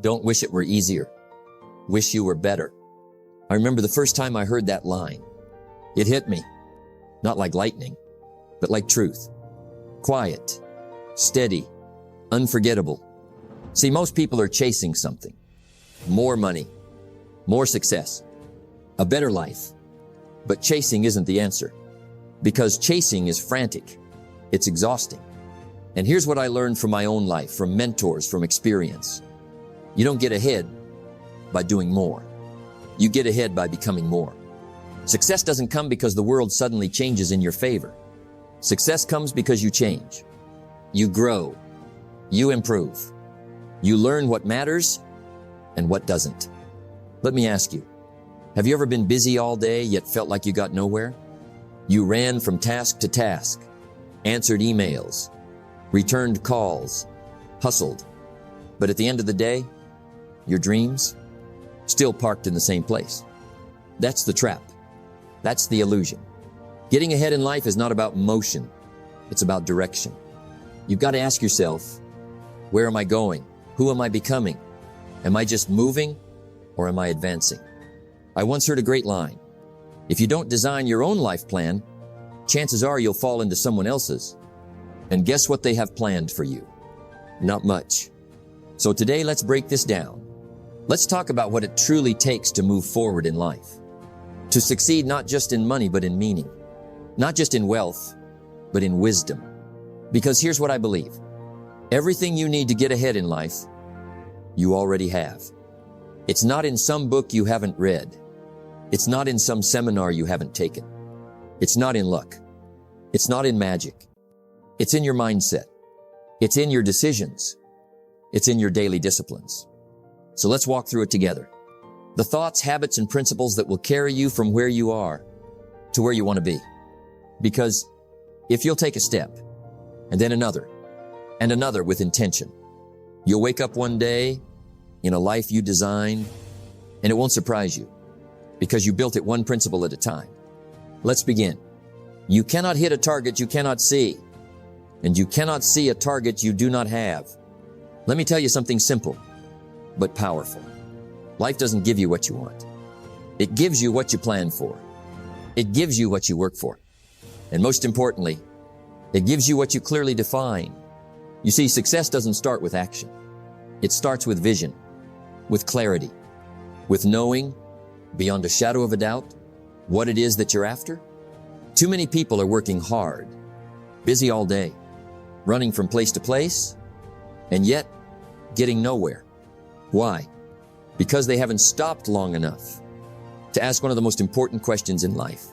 Don't wish it were easier. Wish you were better. I remember the first time I heard that line. It hit me. Not like lightning, but like truth. Quiet, steady, unforgettable. See, most people are chasing something. More money, more success, a better life. But chasing isn't the answer, because chasing is frantic. It's exhausting. And here's what I learned from my own life, from mentors, from experience. You don't get ahead by doing more. You get ahead by becoming more. Success doesn't come because the world suddenly changes in your favor. Success comes because you change. You grow. You improve. You learn what matters and what doesn't. Let me ask you, have you ever been busy all day yet felt like you got nowhere? You ran from task to task, answered emails, returned calls, hustled. But at the end of the day, your dreams still parked in the same place. That's the trap. That's the illusion. Getting ahead in life is not about motion. It's about direction. You've got to ask yourself, where am I going? Who am I becoming? Am I just moving or am I advancing? I once heard a great line. If you don't design your own life plan, chances are you'll fall into someone else's. And guess what they have planned for you? Not much. So today, let's break this down. Let's talk about what it truly takes to move forward in life. To succeed not just in money, but in meaning. Not just in wealth, but in wisdom. Because here's what I believe. Everything you need to get ahead in life, you already have. It's not in some book you haven't read. It's not in some seminar you haven't taken. It's not in luck. It's not in magic. It's in your mindset. It's in your decisions. It's in your daily disciplines. So let's walk through it together. The thoughts, habits, and principles that will carry you from where you are to where you want to be. Because if you'll take a step, and then another, and another with intention, you'll wake up one day in a life you designed, and it won't surprise you, because you built it one principle at a time. Let's begin. You cannot hit a target you cannot see, and you cannot see a target you do not have. Let me tell you something simple, but powerful. Life doesn't give you what you want. It gives you what you plan for. It gives you what you work for. And most importantly, it gives you what you clearly define. You see, success doesn't start with action. It starts with vision, with clarity, with knowing, beyond a shadow of a doubt, what it is that you're after. Too many people are working hard, busy all day, running from place to place, and yet getting nowhere. Why? Because they haven't stopped long enough to ask one of the most important questions in life.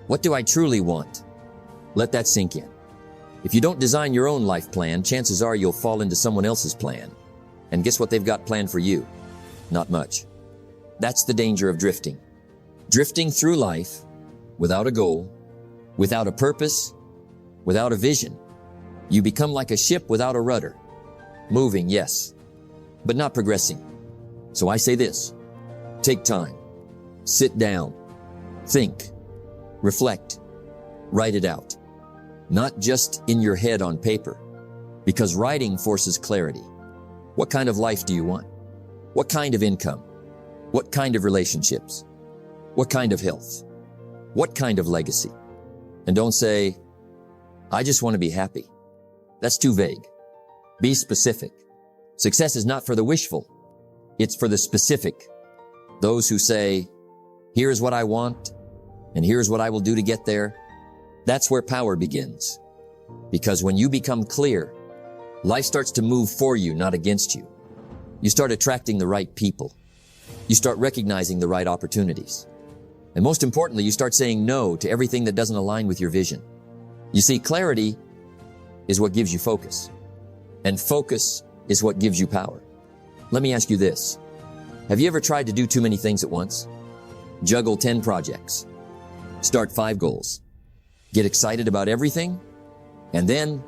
What do I truly want? Let that sink in. If you don't design your own life plan, chances are you'll fall into someone else's plan. And guess what they've got planned for you? Not much. That's the danger of drifting. Drifting through life without a goal, without a purpose, without a vision. You become like a ship without a rudder. Moving, yes, but not progressing. So I say this, take time, sit down, think, reflect, write it out. Not just in your head on paper, because writing forces clarity. What kind of life do you want? What kind of income? What kind of relationships? What kind of health? What kind of legacy? And don't say, I just want to be happy. That's too vague. Be specific. Success is not for the wishful. It's for the specific. Those who say, here's what I want, and here's what I will do to get there. That's where power begins. Because when you become clear, life starts to move for you, not against you. You start attracting the right people. You start recognizing the right opportunities. And most importantly, you start saying no to everything that doesn't align with your vision. You see, clarity is what gives you focus. And focus is what gives you power. Let me ask you this. Have you ever tried to do too many things at once? Juggle 10 projects. Start 5 goals. Get excited about everything, and then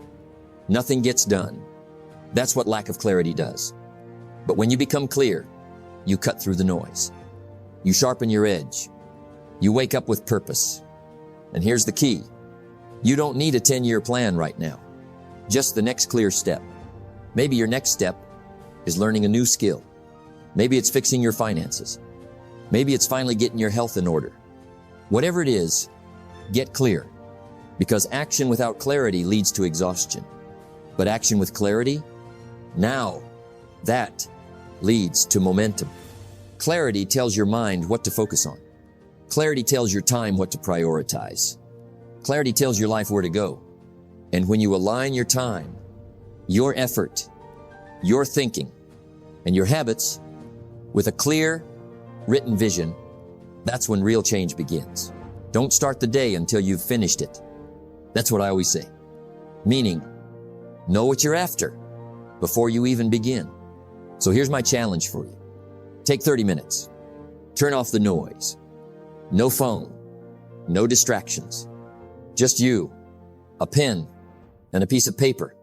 nothing gets done. That's what lack of clarity does. But when you become clear, you cut through the noise. You sharpen your edge. You wake up with purpose. And here's the key. You don't need a 10-year plan right now. Just the next clear step. Maybe your next step is learning a new skill, Maybe it's fixing your finances. Maybe it's finally getting your health in order. Whatever it is, get clear, because action without clarity leads to exhaustion. But action with clarity, now, that leads to momentum. Clarity tells your mind what to focus on. Clarity tells your time what to prioritize. Clarity tells your life where to go. And when you align your time, your effort, your thinking, and your habits with a clear, written vision, that's when real change begins. Don't start the day until you've finished it. That's what I always say. Meaning, know what you're after before you even begin. So here's my challenge for you. Take 30 minutes. Turn off the noise. No phone. No distractions. Just you, a pen, and a piece of paper.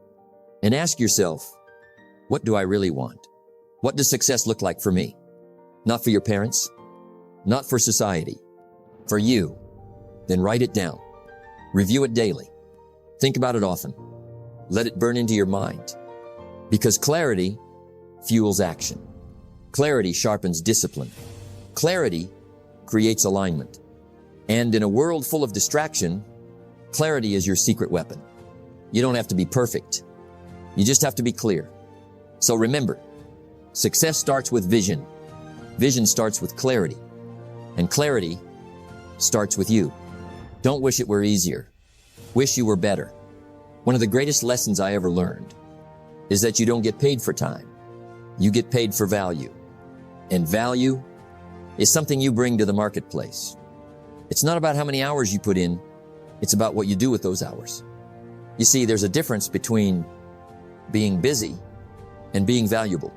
And ask yourself, what do I really want? What does success look like for me? Not for your parents, not for society, for you. Then write it down. Review it daily. Think about it often. Let it burn into your mind. Because clarity fuels action. Clarity sharpens discipline. Clarity creates alignment. And in a world full of distraction, clarity is your secret weapon. You don't have to be perfect. You just have to be clear. So remember, success starts with vision. Vision starts with clarity. And clarity starts with you. Don't wish it were easier. Wish you were better. One of the greatest lessons I ever learned is that you don't get paid for time. You get paid for value. And value is something you bring to the marketplace. It's not about how many hours you put in. It's about what you do with those hours. You see, there's a difference between being busy and being valuable.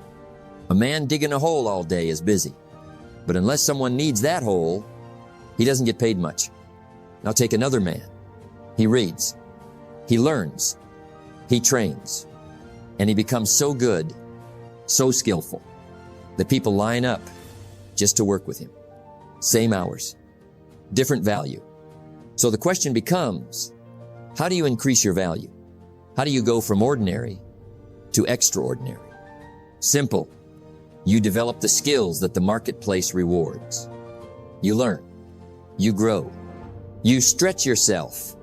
A man digging a hole all day is busy. But unless someone needs that hole, he doesn't get paid much. Now take another man. He reads, he learns, he trains, and he becomes so good, so skillful, that people line up just to work with him. Same hours, different value. So the question becomes, how do you increase your value? How do you go from ordinary to extraordinary? Simple. You develop the skills that the marketplace rewards. You learn. You grow. You stretch yourself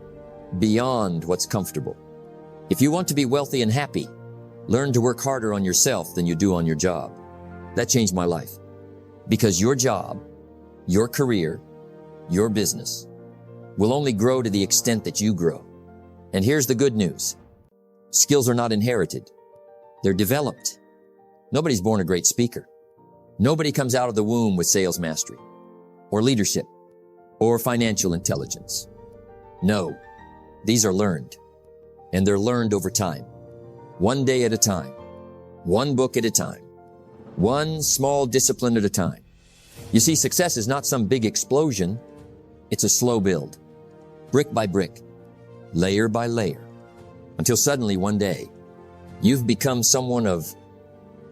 beyond what's comfortable. If you want to be wealthy and happy, learn to work harder on yourself than you do on your job. That changed my life. Because your job, your career, your business will only grow to the extent that you grow. And here's the good news. Skills are not inherited. They're developed. Nobody's born a great speaker. Nobody comes out of the womb with sales mastery or leadership or financial intelligence. No, these are learned, and they're learned over time. One day at a time, one book at a time, one small discipline at a time. You see, success is not some big explosion. It's a slow build, brick by brick, layer by layer, until suddenly one day you've become someone of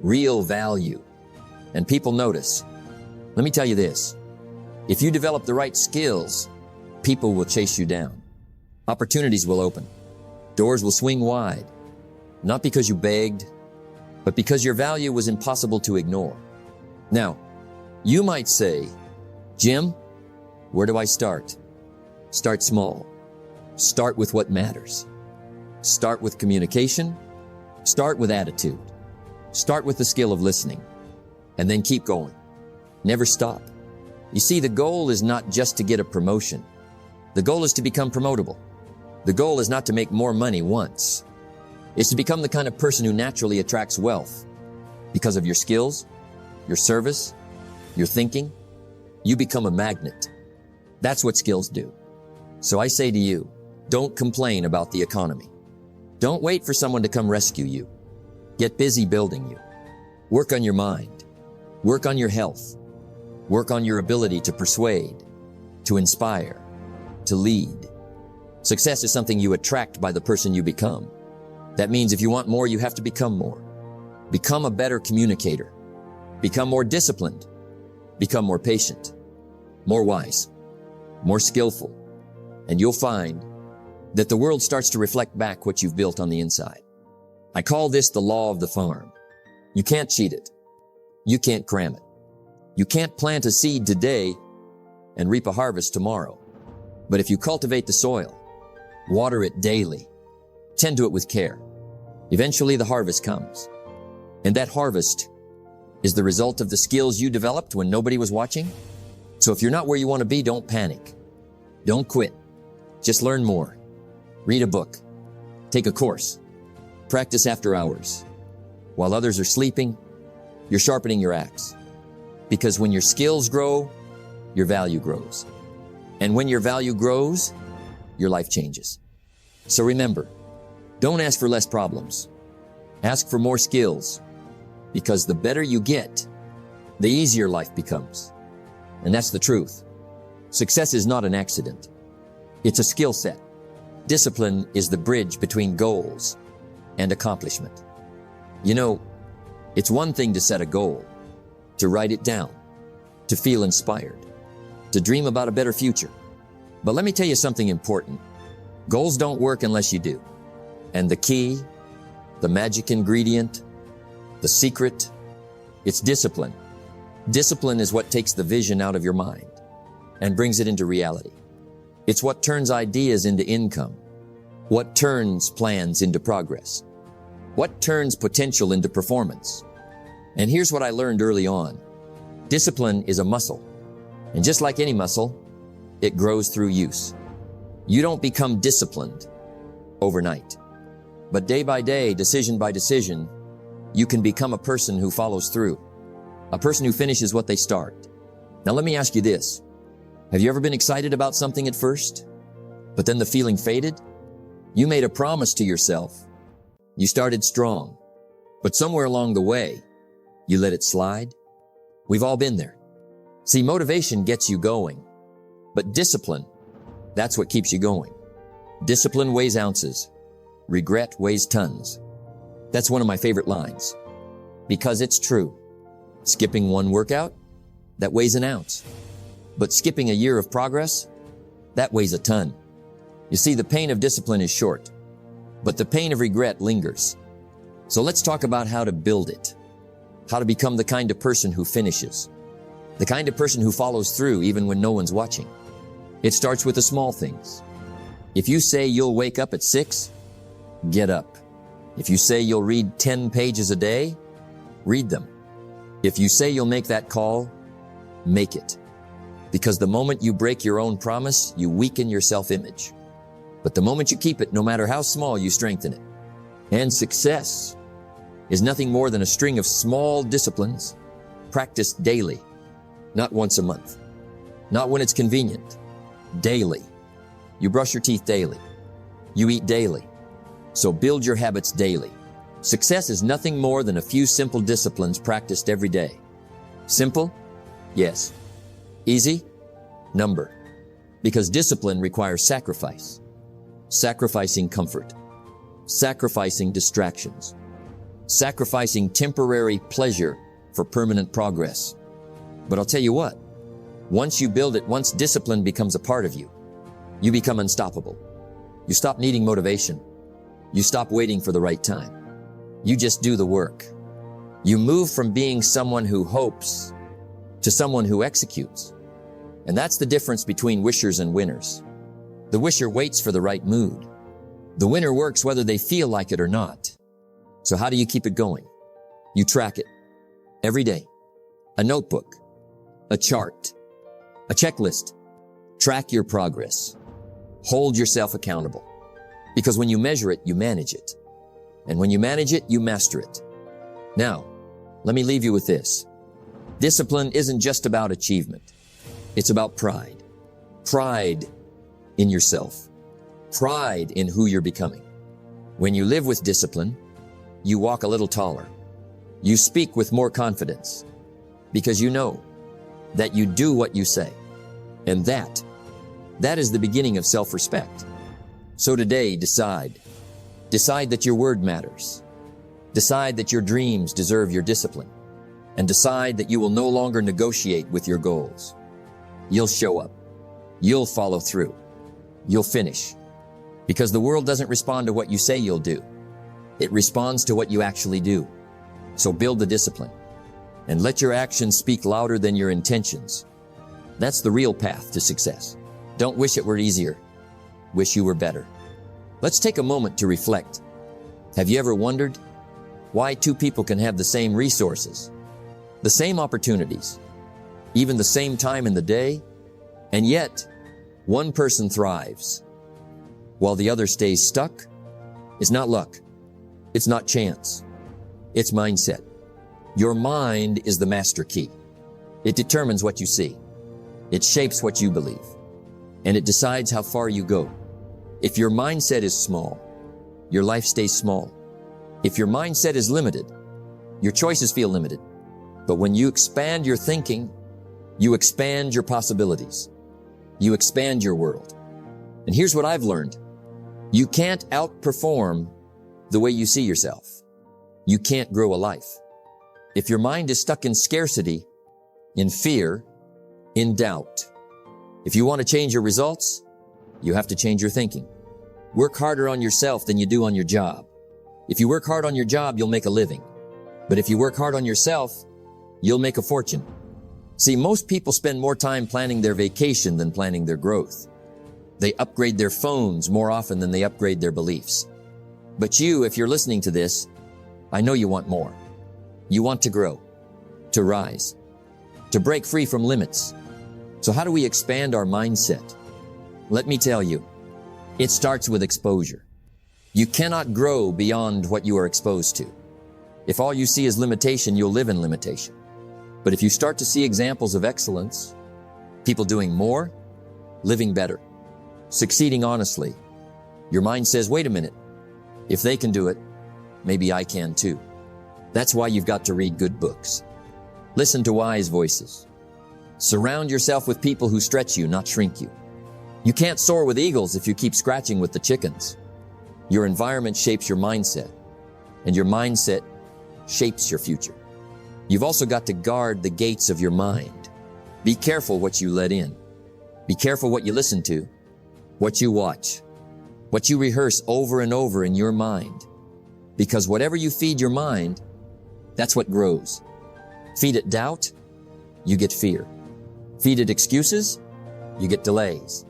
real value and people notice. Let me tell you this. If you develop the right skills, people will chase you down. Opportunities will open. Doors will swing wide. Not because you begged, but because your value was impossible to ignore. Now, you might say, Jim, where do I start? Start small. Start with what matters. Start with communication. Start with attitude. Start with the skill of listening. And then keep going. Never stop. You see, the goal is not just to get a promotion. The goal is to become promotable. The goal is not to make more money once. It's to become the kind of person who naturally attracts wealth. Because of your skills, your service, your thinking, you become a magnet. That's what skills do. So I say to you, don't complain about the economy. Don't wait for someone to come rescue you. Get busy building you. Work on your mind. Work on your health. Work on your ability to persuade, to inspire, to lead. Success is something you attract by the person you become. That means if you want more, you have to become more. Become a better communicator. Become more disciplined. Become more patient, more wise, more skillful. And you'll find that the world starts to reflect back what you've built on the inside. I call this the law of the farm. You can't cheat it. You can't cram it. You can't plant a seed today and reap a harvest tomorrow. But if you cultivate the soil, water it daily, tend to it with care, eventually the harvest comes. And that harvest is the result of the skills you developed when nobody was watching. So if you're not where you want to be, don't panic. Don't quit. Just learn more. Read a book. Take a course. Practice after hours. While others are sleeping, you're sharpening your axe. Because when your skills grow, your value grows. And when your value grows, your life changes. So remember, don't ask for less problems. Ask for more skills. Because the better you get, the easier life becomes. And that's the truth. Success is not an accident. It's a skill set. Discipline is the bridge between goals and accomplishment. You know, it's one thing to set a goal, to write it down, to feel inspired, to dream about a better future. But let me tell you something important. Goals don't work unless you do. And the key, the magic ingredient, the secret, it's discipline. Discipline is what takes the vision out of your mind and brings it into reality. It's what turns ideas into income, what turns plans into progress, what turns potential into performance. And here's what I learned early on. Discipline is a muscle. And just like any muscle, it grows through use. You don't become disciplined overnight. But day by day, decision by decision, you can become a person who follows through, a person who finishes what they start. Now let me ask you this. Have you ever been excited about something at first, but then the feeling faded? You made a promise to yourself. You started strong, but somewhere along the way, you let it slide. We've all been there. See, motivation gets you going, but discipline, that's what keeps you going. Discipline weighs ounces. Regret weighs tons. That's one of my favorite lines, because it's true. Skipping one workout, that weighs an ounce. But skipping a year of progress, that weighs a ton. You see, the pain of discipline is short, but the pain of regret lingers. So let's talk about how to build it, how to become the kind of person who finishes, the kind of person who follows through even when no one's watching. It starts with the small things. If you say you'll wake up at 6, get up. If you say you'll read 10 pages a day, read them. If you say you'll make that call, make it. Because the moment you break your own promise, you weaken your self-image. But the moment you keep it, no matter how small, you strengthen it. And success is nothing more than a string of small disciplines practiced daily, not once a month, not when it's convenient, daily. You brush your teeth daily. You eat daily. So build your habits daily. Success is nothing more than a few simple disciplines practiced every day. Simple? Yes. Easy? Number. Because discipline requires sacrifice. Sacrificing comfort. Sacrificing distractions. Sacrificing temporary pleasure for permanent progress. But I'll tell you what, once you build it, once discipline becomes a part of you, you become unstoppable. You stop needing motivation. You stop waiting for the right time. You just do the work. You move from being someone who hopes to someone who executes. And that's the difference between wishers and winners. The wisher waits for the right mood. The winner works whether they feel like it or not. So how do you keep it going? You track it every day. A notebook, a chart, a checklist. Track your progress. Hold yourself accountable. Because when you measure it, you manage it. And when you manage it, you master it. Now, let me leave you with this. Discipline isn't just about achievement. It's about pride. Pride in yourself. Pride in who you're becoming. When you live with discipline, you walk a little taller. You speak with more confidence because you know that you do what you say. And that is the beginning of self-respect. So today, decide. Decide that your word matters. Decide that your dreams deserve your discipline. And decide that you will no longer negotiate with your goals. You'll show up. You'll follow through. You'll finish. Because the world doesn't respond to what you say you'll do. It responds to what you actually do. So build the discipline. and let your actions speak louder than your intentions. That's the real path to success. Don't wish it were easier. Wish you were better. Let's take a moment to reflect. Have you ever wondered why two people can have the same resources, the same opportunities, even the same time in the day, and yet one person thrives while the other stays stuck? It's not luck. It's not chance. It's mindset. Your mind is the master key. It determines what you see. It shapes what you believe. And it decides how far you go. If your mindset is small, your life stays small. If your mindset is limited, your choices feel limited. But when you expand your thinking, you expand your possibilities. You expand your world. And here's what I've learned. You can't outperform the way you see yourself. You can't grow a life. If your mind is stuck in scarcity, in fear, in doubt, if you want to change your results, you have to change your thinking. Work harder on yourself than you do on your job. If you work hard on your job, you'll make a living. But if you work hard on yourself, you'll make a fortune. See, most people spend more time planning their vacation than planning their growth. They upgrade their phones more often than they upgrade their beliefs. But you, if you're listening to this, I know you want more. You want to grow, to rise, to break free from limits. So how do we expand our mindset? Let me tell you, it starts with exposure. You cannot grow beyond what you are exposed to. If all you see is limitation, you'll live in limitation. But if you start to see examples of excellence, people doing more, living better, succeeding honestly, your mind says, wait a minute, if they can do it, maybe I can too. That's why you've got to read good books. Listen to wise voices. Surround yourself with people who stretch you, not shrink you. You can't soar with eagles if you keep scratching with the chickens. Your environment shapes your mindset, and your mindset shapes your future. You've also got to guard the gates of your mind. Be careful what you let in. Be careful what you listen to, what you watch, what you rehearse over and over in your mind. Because whatever you feed your mind, that's what grows. Feed it doubt, you get fear. Feed it excuses, you get delays.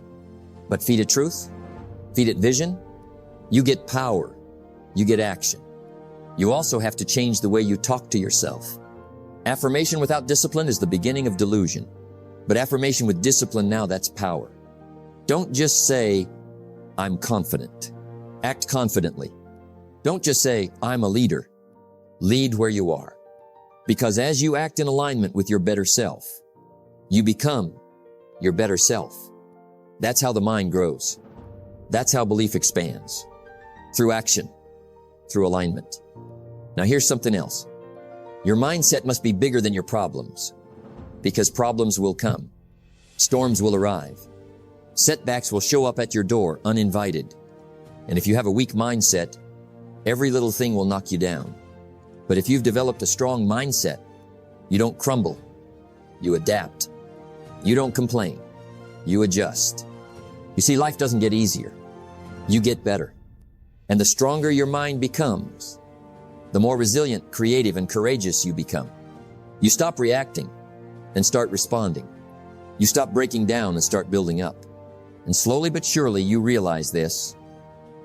But feed it truth, feed it vision, you get power, you get action. You also have to change the way you talk to yourself. Affirmation without discipline is the beginning of delusion. But affirmation with discipline now, that's power. Don't just say, I'm confident. Act confidently. Don't just say, I'm a leader. Lead where you are. Because as you act in alignment with your better self, you become your better self. That's how the mind grows. That's how belief expands. Through action, through alignment. Now here's something else. Your mindset must be bigger than your problems, because problems will come. Storms will arrive. Setbacks will show up at your door uninvited. And if you have a weak mindset, every little thing will knock you down. But if you've developed a strong mindset, you don't crumble. You adapt. You don't complain. You adjust. You see, life doesn't get easier. You get better. And the stronger your mind becomes, the more resilient, creative, and courageous you become. You stop reacting and start responding. You stop breaking down and start building up. And slowly but surely you realize this.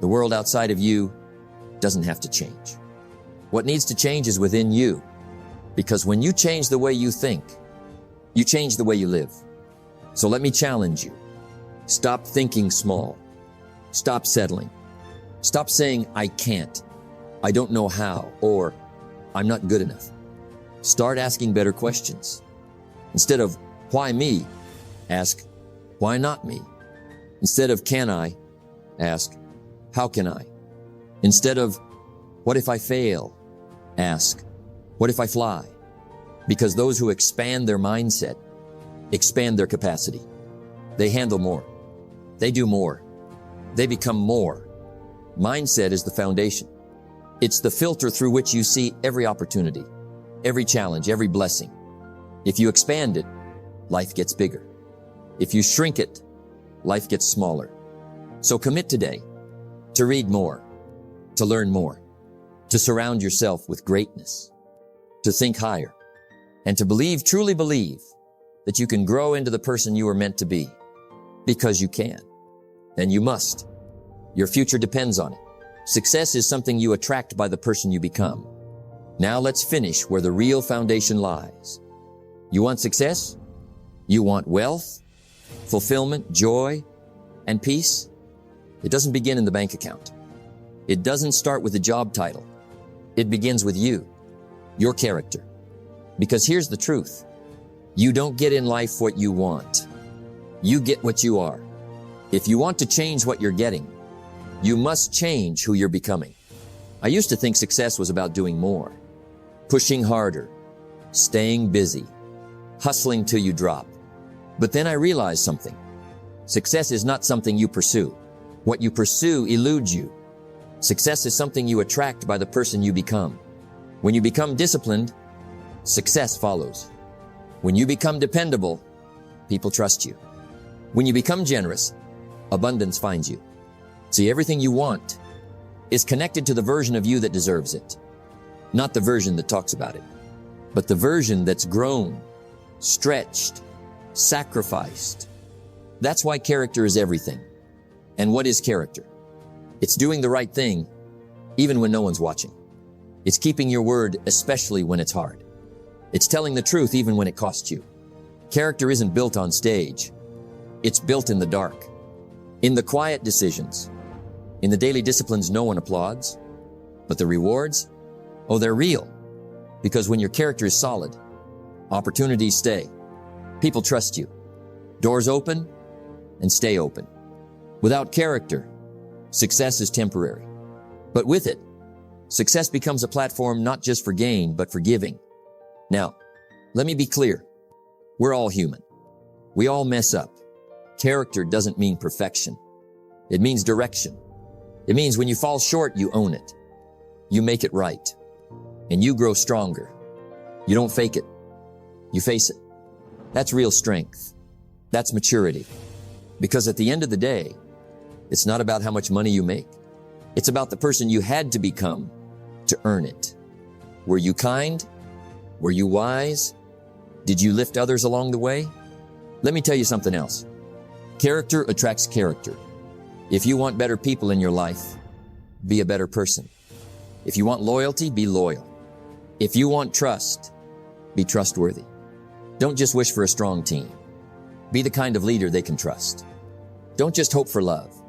The world outside of you doesn't have to change. What needs to change is within you. Because when you change the way you think, you change the way you live. So let me challenge you. Stop thinking small. Stop settling. Stop saying, I can't. I don't know how, or I'm not good enough. Start asking better questions. Instead of, why me? Ask, why not me? Instead of, can I? Ask, how can I? Instead of, what if I fail? Ask, what if I fly? Because those who expand their mindset expand their capacity. They handle more. They do more. They become more. Mindset is the foundation. It's the filter through which you see every opportunity, every challenge, every blessing. If you expand it, life gets bigger. If you shrink it, life gets smaller. So commit today to read more, to learn more, to surround yourself with greatness, to think higher, and to believe, truly believe, that you can grow into the person you were meant to be. Because you can. And you must. Your future depends on it. Success is something you attract by the person you become. Now let's finish where the real foundation lies. You want success? You want wealth, fulfillment, joy, and peace? It doesn't begin in the bank account. It doesn't start with a job title. It begins with you, your character. Because here's the truth. You don't get in life what you want. You get what you are. If you want to change what you're getting, you must change who you're becoming. I used to think success was about doing more, pushing harder, staying busy, hustling till you drop. But then I realized something. Success is not something you pursue. What you pursue eludes you. Success is something you attract by the person you become. When you become disciplined, success follows. When you become dependable, people trust you. When you become generous, abundance finds you. See, everything you want is connected to the version of you that deserves it. Not the version that talks about it, but the version that's grown, stretched, sacrificed. That's why character is everything. And what is character? It's doing the right thing, even when no one's watching. It's keeping your word, especially when it's hard. It's telling the truth, even when it costs you. Character isn't built on stage. It's built in the dark, in the quiet decisions, in the daily disciplines no one applauds. But the rewards, oh, they're real. Because when your character is solid, opportunities stay. People trust you. Doors open and stay open. Without character, success is temporary. But with it, success becomes a platform not just for gain, but for giving. Now, let me be clear. We're all human. We all mess up. Character doesn't mean perfection. It means direction. It means when you fall short, you own it. You make it right. And you grow stronger. You don't fake it. You face it. That's real strength. That's maturity. Because at the end of the day, it's not about how much money you make. It's about the person you had to become to earn it. Were you kind? Were you wise? Did you lift others along the way? Let me tell you something else. Character attracts character. If you want better people in your life, be a better person. If you want loyalty, be loyal. If you want trust, be trustworthy. Don't just wish for a strong team. Be the kind of leader they can trust. Don't just hope for love.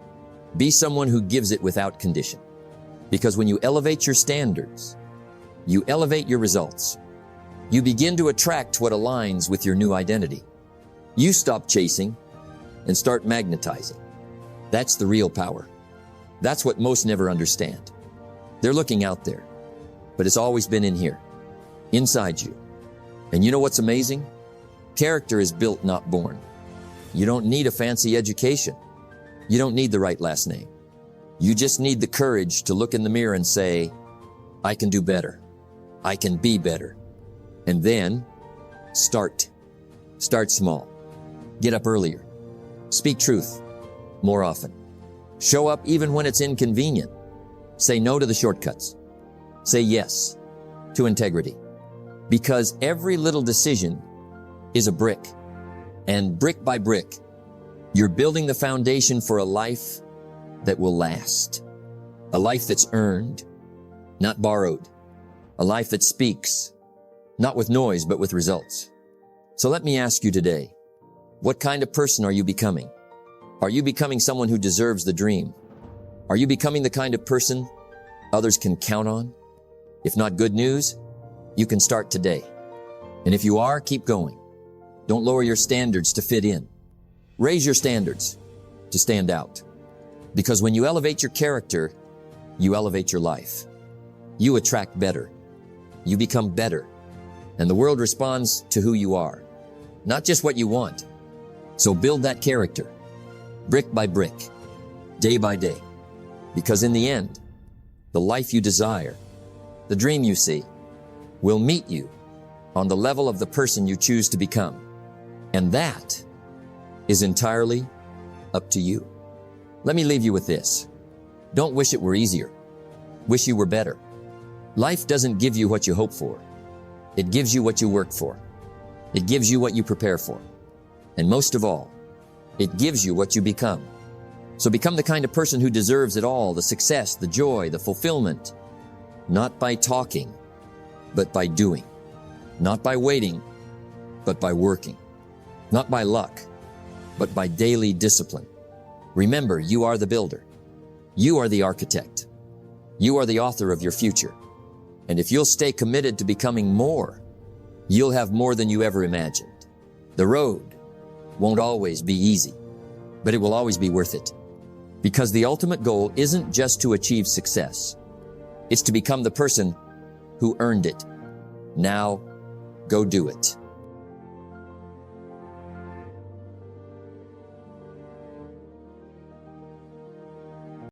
Be someone who gives it without condition. Because when you elevate your standards, you elevate your results. You begin to attract what aligns with your new identity. You stop chasing and start magnetizing. That's the real power. That's what most never understand. They're looking out there, but it's always been in here, inside you. And you know what's amazing? Character is built, not born. You don't need a fancy education. You don't need the right last name. You just need the courage to look in the mirror and say, I can do better. I can be better. And then start. Start small. Get up earlier. Speak truth more often. Show up even when it's inconvenient. Say no to the shortcuts. Say yes to integrity. Because every little decision is a brick. And brick by brick, you're building the foundation for a life that will last. A life that's earned, not borrowed. A life that speaks, not with noise, but with results. So let me ask you today, what kind of person are you becoming? Are you becoming someone who deserves the dream? Are you becoming the kind of person others can count on? If not good news, you can start today. And if you are, keep going. Don't lower your standards to fit in. Raise your standards to stand out. Because when you elevate your character, you elevate your life. You attract better. You become better. And the world responds to who you are, not just what you want. So build that character, brick by brick, day by day. Because in the end, the life you desire, the dream you see, will meet you on the level of the person you choose to become. And that is entirely up to you. Let me leave you with this. Don't wish it were easier. Wish you were better. Life doesn't give you what you hope for. It gives you what you work for. It gives you what you prepare for. And most of all, it gives you what you become. So become the kind of person who deserves it all, the success, the joy, the fulfillment, not by talking, but by doing, not by waiting, but by working, not by luck, but by daily discipline. Remember, you are the builder. You are the architect. You are the author of your future. And if you'll stay committed to becoming more, you'll have more than you ever imagined. The road won't always be easy, but it will always be worth it. Because the ultimate goal isn't just to achieve success. It's to become the person who earned it. Now, go do it.